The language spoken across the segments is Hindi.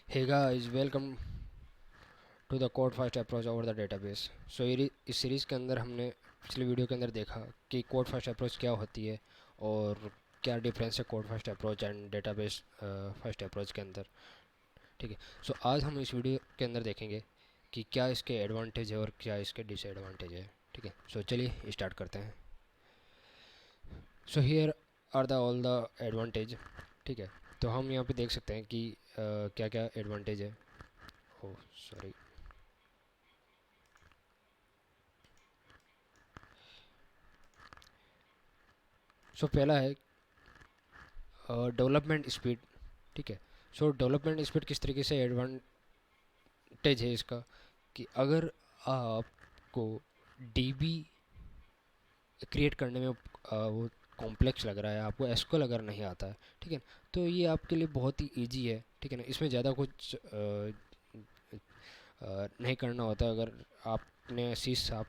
Hey guys, welcome to the code first approach over the database. So इस सीरीज़ के अंदर हमने पिछले वीडियो के अंदर देखा कि कोड फर्स्ट अप्रोच क्या होती है और क्या डिफरेंस है code first approach and database first approach के अंदर। ठीक है। सो आज हम इस वीडियो के अंदर देखेंगे कि क्या इसके एडवांटेज है और क्या इसके डिसएडवांटेज है। ठीक है। सो चलिए स्टार्ट करते हैं। So here are the all the advantage. ठीक है। तो हम यहाँ पे देख सकते हैं कि क्या क्या एडवांटेज है। Oh sorry. सो पहला है डेवलपमेंट स्पीड। ठीक है। सो डेवलपमेंट स्पीड किस तरीके से एडवांटेज है इसका कि अगर आपको डीबी क्रिएट करने में वो कॉम्प्लेक्स लग रहा है, आपको एसक्यूएल अगर नहीं आता है, ठीक है, तो ये आपके लिए बहुत ही इजी है। ठीक है ना, इसमें ज़्यादा कुछ नहीं करना होता। अगर आपने शीर्ष आप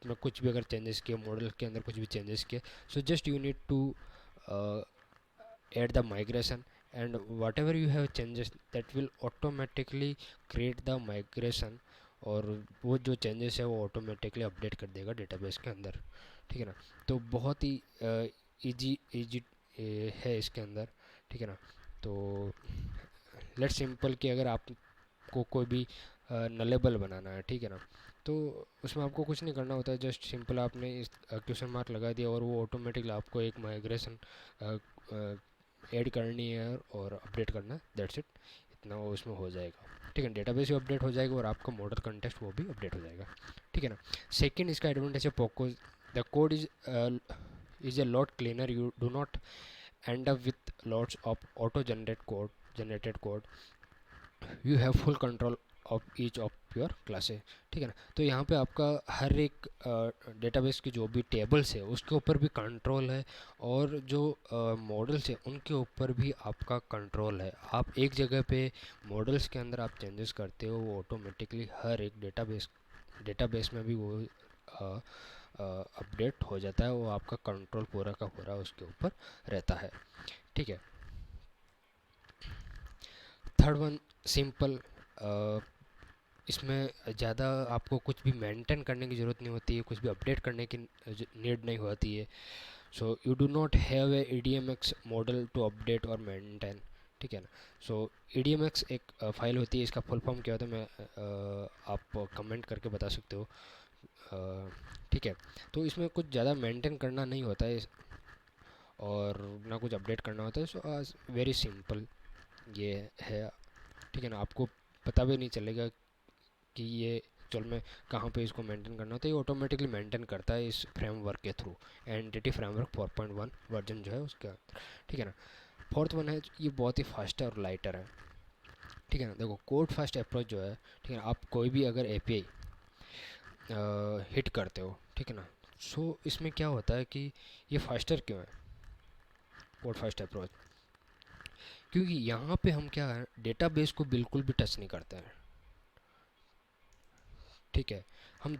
में कुछ भी अगर चेंजेस किए, मॉडल के अंदर कुछ भी चेंजेस किए, so just you need to add the migration, and whatever you have changes that will automatically create the migration, और वो जो चेंजेस है वो ऑटोमेटिकली अपडेट कर देगा डेटाबेस के अंदर। ठीक है ना। तो बहुत ही इजी इजी है इसके अंदर। ठीक है ना। तो लेट्स सिंपल कि अगर आपको कोई भी नलेबल बनाना है, ठीक है ना, तो उसमें आपको कुछ नहीं करना होता है। जस्ट सिंपल आपने इस क्वेश्चन मार्क लगा दिया और वो ऑटोमेटिकली आपको एक माइग्रेशन ऐड करनी है और अपडेट करना है, दैट्स इट। इतना वो उसमें हो जाएगा। ठीक है। डेटाबेस भी अपडेट हो जाएगा और आपका मॉडल कंटेक्स्ट वो भी अपडेट हो जाएगा। ठीक है ना। सेकंड इसका एडवांटेज है because. The code is a lot cleaner. You do not end up with lots of auto generated code. You have full control of each of your classes. ठीक है ना। तो यहाँ पे आपका हर एक डेटाबेस की जो भी टेबल्स है उसके ऊपर भी कंट्रोल है, और जो मॉडल्स है उनके ऊपर भी आपका कंट्रोल है। आप एक जगह पे मॉडल्स के अंदर आप चेंजेस करते हो, वो ऑटोमेटिकली हर एक डेटाबेस में भी वो अपडेट हो जाता है। वो आपका कंट्रोल पूरा का पूरा उसके ऊपर रहता है। ठीक है। Third one, simple. इसमें ज़्यादा आपको कुछ भी मेंटेन करने की ज़रूरत नहीं होती है, कुछ भी अपडेट करने की नीड नहीं होती है। So you do not have a EDMX model to update और मेंटेन। ठीक है ना। सो EDMX एक फाइल होती है, इसका फुल फॉर्म क्या होता है मैं आप कमेंट करके बता सकते हो। ठीक है। तो इसमें कुछ ज़्यादा मेंटेन करना नहीं होता है और ना कुछ अपडेट करना होता है। सो वेरी सिंपल ये है। ठीक है ना। आपको पता भी नहीं चलेगा कि ये चल में कहाँ पे इसको मेंटेन करना होता है। ये ऑटोमेटिकली मेंटेन करता है इस फ्रेमवर्क के थ्रू, एंटिटी फ्रेमवर्क 4.1 वर्जन जो है उसका। ठीक है ना। फोर्थ वन है, ये बहुत ही फास्टर और लाइटर है। ठीक है ना। देखो कोड फास्ट अप्रोच जो है, ठीक है ना, आप कोई भी अगर API हिट करते हो, ठीक है ना, सो इसमें क्या होता है कि ये फास्टर क्यों है कोड फास्ट अप्रोच, क्योंकि यहाँ पे हम क्या है डेटाबेस को बिल्कुल भी टच नहीं करते हैं। ठीक है। हम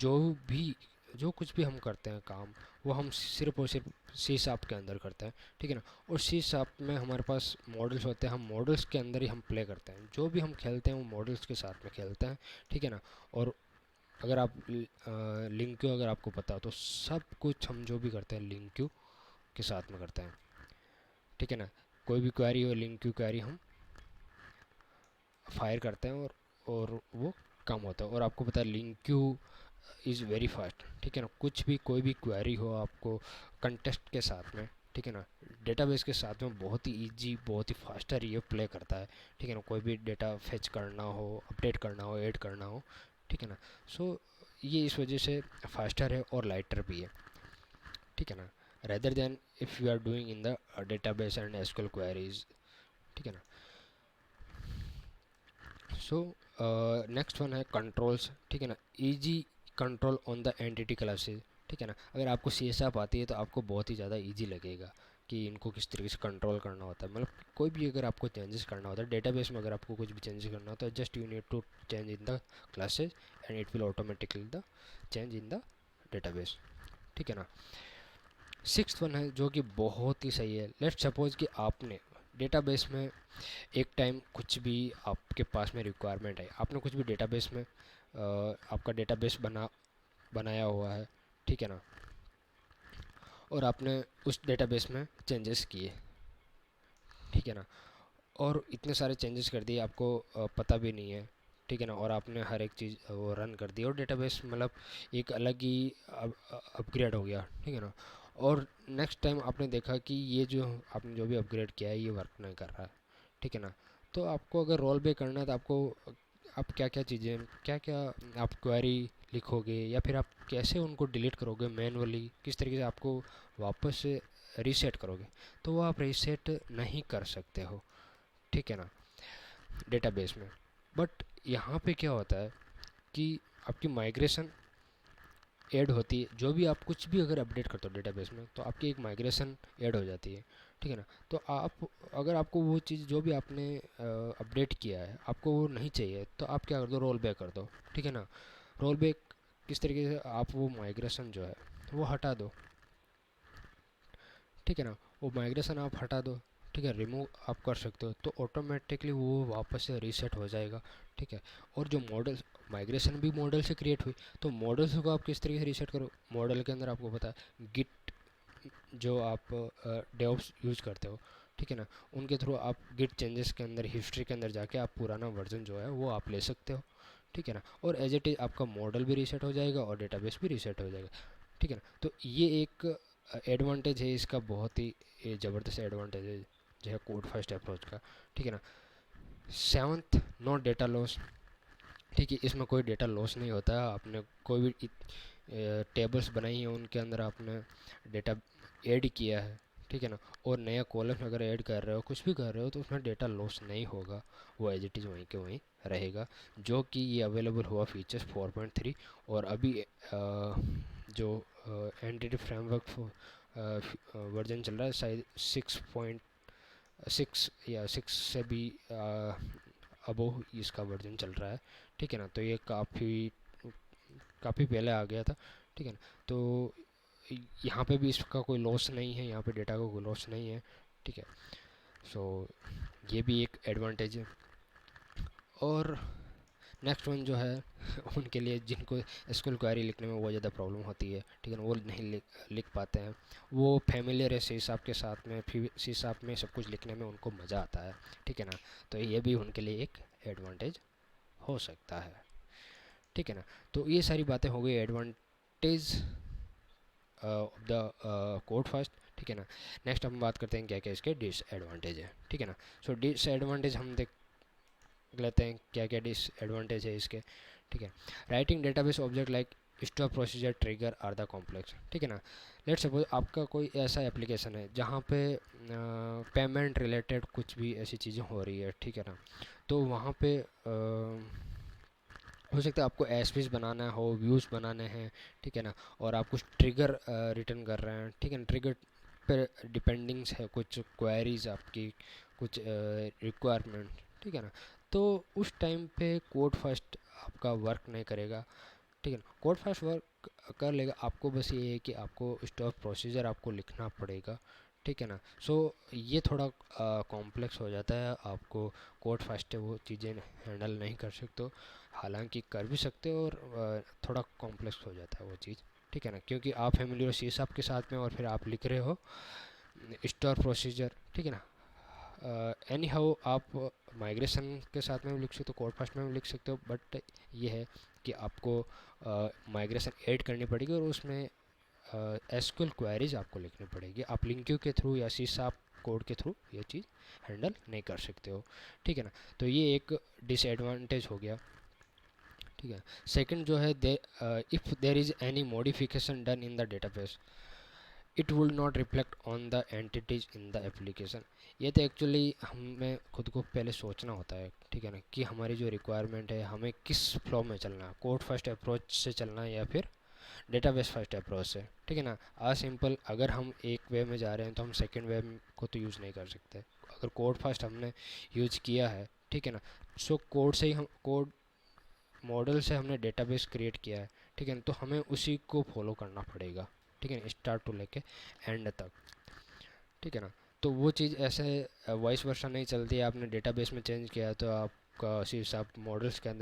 भी जो कुछ भी हम करते हैं काम, वो हम सिर्फ और सिर्फ सी शार्प के अंदर करते हैं। ठीक है ना। और सी शार्प में हमारे पास मॉडल्स होते हैं, हम मॉडल्स के अंदर ही हम प्ले करते हैं। जो भी हम खेलते हैं वो मॉडल्स के साथ में खेलते हैं। ठीक है ना। और अगर आप लिंक्यू अगर आपको पता हो तो सब कुछ हम जो भी करते हैं लिंक्यू के साथ में करते हैं। ठीक है ना। कोई भी क्वेरी हो, लिंक्यू क्वेरी हम फायर करते हैं और वो काम होता है। और आपको पता है लिंक्यू इज़ वेरी फास्ट। ठीक है ना। कुछ भी कोई भी क्वेरी हो आपको कंटेस्ट के साथ में, ठीक है ना, डेटाबेस के साथ में बहुत ही इजी, बहुत ही फास्टर ये प्ले करता है। ठीक है ना। कोई भी डेटा फेच करना हो, अपडेट करना हो, ऐड करना हो, ठीक है ना। सो ये इस वजह से फास्टर है और लाइटर भी है। ठीक है ना। Rather than if you are doing in the database and SQL queries. ठीक है ना। सो नेक्स्ट वन है कंट्रोल्स। ठीक है ना। Easy control on the entity classes. ठीक है ना। अगर आपको CSAP आती है तो आपको बहुत ही ज़्यादा इजी लगेगा कि इनको किस तरीके से कंट्रोल करना होता है। मतलब कोई भी अगर आपको चेंजेस करना होता है डेटाबेस में, अगर आपको कुछ भी चेंजेस करना होता है, just you need to change in the classes and it will automatically the change in the database. ठीक है ना। सिक्स्थ वन है जो कि बहुत ही सही है। लेट्स सपोज कि आपने डेटाबेस में एक टाइम कुछ भी आपके पास में रिक्वायरमेंट है, आपने कुछ भी डेटाबेस में आपका डेटाबेस बनाया हुआ है, ठीक है ना, और आपने उस डेटाबेस में चेंजेस किए, ठीक है ना, और इतने सारे चेंजेस कर दिए, आपको पता भी नहीं है, ठीक है ना, और आपने हर एक चीज़ वो रन कर दी और डेटाबेस मतलब एक अलग ही अपग्रेड हो गया, ठीक है ना। और नेक्स्ट टाइम आपने देखा कि ये जो आपने जो भी अपग्रेड किया है ये वर्क नहीं कर रहा है, ठीक है ना। तो आपको अगर रोल बैक करना है तो आपको आप क्या क्या चीज़ें, क्या क्या आप क्वेरी लिखोगे या फिर आप कैसे उनको डिलीट करोगे मैनुअली, किस तरीके से आपको वापस से रीसेट करोगे, तो वो आप रीसेट नहीं कर सकते हो, ठीक है ना, डेटाबेस में। बट यहाँ पे क्या होता है कि आपकी माइग्रेशन ऐड होती है, जो भी आप कुछ भी अगर अपडेट करते हो डेटाबेस में तो आपकी एक माइग्रेशन ऐड हो जाती है, ठीक है ना। तो आप अगर आपको वो चीज़ जो भी आपने अपडेट किया है आपको वो नहीं चाहिए तो आप क्या कर दो, रोल बैक कर दो, ठीक है ना। रोल बैक किस तरीके से, आप वो माइग्रेशन जो है वो हटा दो, ठीक है ना, वो माइग्रेशन आप हटा दो, ठीक है, रिमूव आप कर सकते हो तो ऑटोमेटिकली वो वापस से रीसेट हो जाएगा, ठीक है। और जो मॉडल माइग्रेशन भी मॉडल से क्रिएट हुई, तो मॉडल्स को आप किस तरीके से रीसेट करो, मॉडल के अंदर आपको पता है गिट, जो आप डेवऑप्स यूज़ करते हो, ठीक है ना, उनके थ्रू आप गिट चेंजेस के अंदर हिस्ट्री के अंदर जाके आप पुराना वर्जन जो है वो आप ले सकते हो, ठीक है ना। और एज इट इज़ आपका मॉडल भी रीसेट हो जाएगा और डेटाबेस भी रीसेट हो जाएगा, ठीक है ना। तो ये एक एडवांटेज है इसका, बहुत ही ज़बरदस्त एडवांटेज है जो है कोड फर्स्ट अप्रोच का, ठीक है ना। सेवन्थ, नो डेटा लॉस, ठीक है, इसमें कोई डेटा लॉस नहीं होता है। आपने कोई भी टेबल्स बनाई हैं उनके अंदर आपने डेटा ऐड किया है, ठीक है ना, और नया कॉलम अगर ऐड कर रहे हो कुछ भी कर रहे हो तो उसमें डेटा लॉस नहीं होगा, वो एज इट इज़ वहीं के वहीं रहेगा। जो कि ये अवेलेबल हुआ फीचर्स 4.3, और अभी जो एंटिटी फ्रेमवर्क वर्जन चल रहा है शायद 6.6 या 6 से भी अबोव इसका वर्जन चल रहा है, ठीक है ना। तो ये काफ़ी काफ़ी पहले आ गया था, ठीक है ना। तो यहाँ पे भी इसका कोई लॉस नहीं है, यहाँ पे डेटा का कोई लॉस नहीं है, ठीक है। सो ये भी एक एडवांटेज है। और नेक्स्ट वन जो है उनके लिए जिनको एसक्यूएल क्वेरी लिखने में बहुत ज़्यादा प्रॉब्लम होती है, ठीक है ना, वो नहीं लिख पाते हैं, वो फैमिलियर है सी शार्प के साथ में, फिर सी शार्प में सब कुछ लिखने में उनको मज़ा आता है, ठीक है ना। तो ये भी उनके लिए एक एडवांटेज हो सकता है, ठीक है ना। तो ये सारी बातें हो गई advantage of the code first, ठीक है ना। नेक्स्ट हम बात करते हैं क्या क्या इसके डिसएडवांटेज है, ठीक है ना। सो डिसएडवांटेज हम देख लेते हैं क्या क्या डिसएडवांटेज है इसके, ठीक है। Writing database object like store procedure trigger are the complex, ठीक है ना। लेट सपोज आपका कोई ऐसा एप्लीकेशन है जहाँ पे पेमेंट रिलेटेड कुछ भी ऐसी चीज़ें हो रही है, ठीक है ना। तो वहाँ पे हो सकता है आपको एसपीज बनाना हो, व्यूज़ बनाने हैं, ठीक है ना, और आप कुछ ट्रिगर रिटर्न कर रहे हैं, ठीक है ना। ट्रिगर पर डिपेंडिंग्स है, कुछ क्वेरीज आपकी, कुछ रिक्वायरमेंट, ठीक है ना। तो उस टाइम पे कोड फर्स्ट आपका वर्क नहीं करेगा, ठीक है ना। कोड फर्स्ट वर्क कर लेगा, आपको बस ये है कि आपको स्टॉप प्रोसीजर आपको लिखना पड़ेगा, ठीक है ना। सो ये थोड़ा कॉम्प्लेक्स हो जाता है, आपको कोड फर्स्ट है वो चीज़ें हैंडल नहीं कर सकते हो, हालांकि कर भी सकते हो, और थोड़ा कॉम्प्लेक्स हो जाता है वो चीज़, ठीक है ना, क्योंकि आप फैमिली और सी शार्प के साथ में और फिर आप लिख रहे हो स्टोर प्रोसीजर, ठीक है ना। एनी हाउ आप माइग्रेशन के साथ में भी लिख सकते हो, कोड फर्स्ट में भी लिख सकते हो, बट ये है कि आपको माइग्रेशन ऐड करनी पड़ेगी और उसमें एसक्यूएल क्वेरीज आपको लिखनी पड़ेगी, आप लिंक्यू के थ्रू या सी शार्प कोड के थ्रू ये चीज़ हैंडल नहीं कर सकते हो, ठीक है ना। तो ये एक डिसएडवांटेज हो गया, ठीक है। सेकंड जो है, they if there is any modification done in the database it will not reflect on the entities in the application. ये तो एक्चुअली हमें खुद को पहले सोचना होता है, ठीक है ना, कि हमारी जो रिक्वायरमेंट है हमें किस फ्लो में चलना है, कोड फर्स्ट अप्रोच से चलना है या फिर डेटाबेस फर्स्ट अप्रोच से, ठीक है ना। आ सिंपल, अगर हम एक वे में जा रहे हैं तो हम सेकेंड वे को तो यूज़ नहीं कर सकते, अगर कोड फर्स्ट हमने यूज किया है, ठीक है ना। सो कोड से ही हम कोड मॉडल से हमने डेटाबेस क्रिएट किया है, ठीक है ना, तो हमें उसी को फॉलो करना पड़ेगा, ठीक है ना, स्टार्ट टू लेके एंड तक, ठीक है ना। तो वो चीज़ ऐसे वॉइस वर्सा नहीं चलती है। आपने डेटाबेस में चेंज किया तो आपका उसी हिसाब मॉडल्स के अंदर